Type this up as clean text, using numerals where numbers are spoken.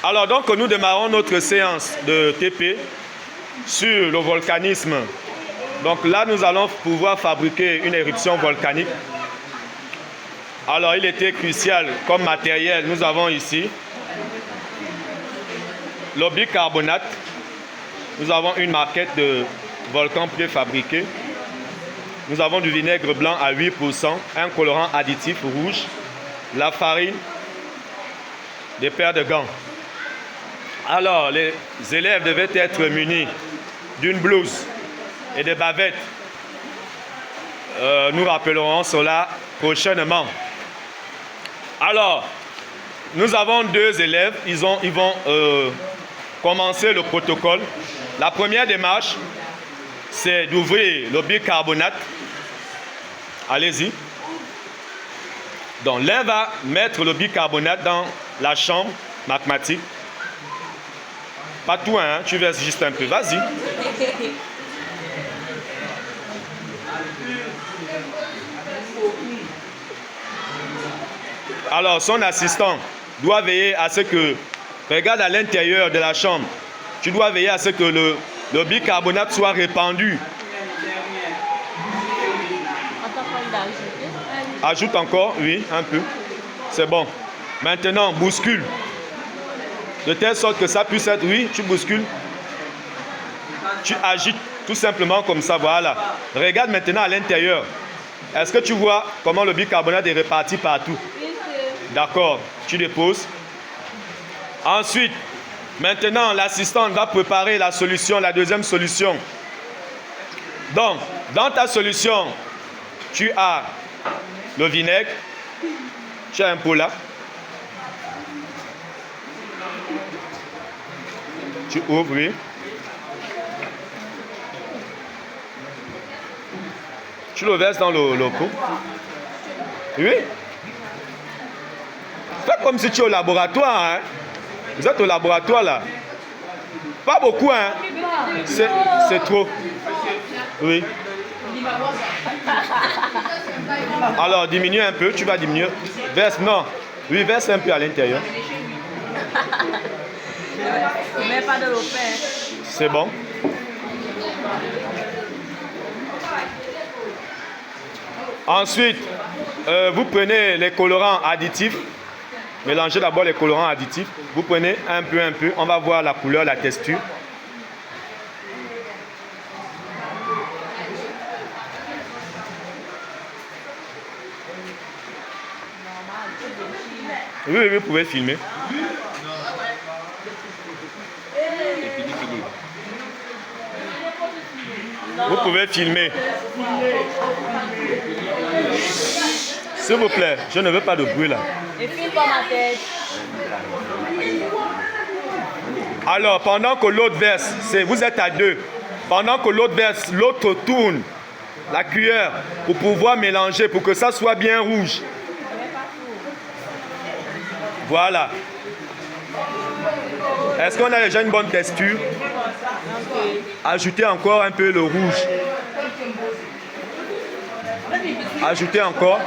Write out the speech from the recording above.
Alors donc nous démarrons notre séance de TP sur le volcanisme. Donc là nous allons pouvoir fabriquer une éruption volcanique. Alors il était crucial comme matériel, nous avons ici le bicarbonate. Nous avons une maquette de volcan préfabriqué. Nous avons du vinaigre blanc à 8%, un colorant additif rouge, la farine, des paires de gants. Alors, les élèves devaient être munis d'une blouse et de bavettes. Nous rappellerons cela prochainement. Alors, nous avons deux élèves, ils vont commencer le protocole. La première démarche, c'est d'ouvrir le bicarbonate. Allez-y. Donc, l'un va mettre le bicarbonate dans la chambre magmatique. Pas tout, hein, tu verses juste un peu. Vas-y. Alors, son assistant doit veiller à ce que, regarde à l'intérieur de la chambre, tu dois veiller à ce que le bicarbonate soit répandu. Ajoute encore, oui, un peu. C'est bon. Maintenant, bouscule. De telle sorte que ça puisse être, oui, tu bouscules. Tu agites tout simplement comme ça, voilà. Regarde maintenant à l'intérieur. Est-ce que tu vois comment le bicarbonate est réparti partout? D'accord, tu déposes. Ensuite, maintenant, l'assistante va préparer la solution, la deuxième solution. Donc, dans ta solution, tu as le vinaigre. Tu as un pot là. Tu ouvres, oui. Tu le verses dans le pot. Oui. Fais comme si tu es au laboratoire. Hein. Vous êtes au laboratoire là. Pas beaucoup, hein. C'est trop. Oui. Alors, diminue un peu. Tu vas diminuer. Verse, non. Oui, verse un peu à l'intérieur. C'est bon. Ensuite, vous prenez les colorants additifs. Mélangez d'abord les colorants additifs. Vous prenez un peu. On va voir la couleur, la texture. Oui, vous pouvez filmer. Vous pouvez filmer. S'il vous plaît, je ne veux pas de bruit là. Et filme pas ma tête. Alors, pendant que l'autre verse, vous êtes à deux. Pendant que l'autre verse, l'autre tourne la cuillère pour pouvoir mélanger, pour que ça soit bien rouge. Voilà. Est-ce qu'on a déjà une bonne texture? Ajoutez encore un peu le rouge. Ajoutez encore.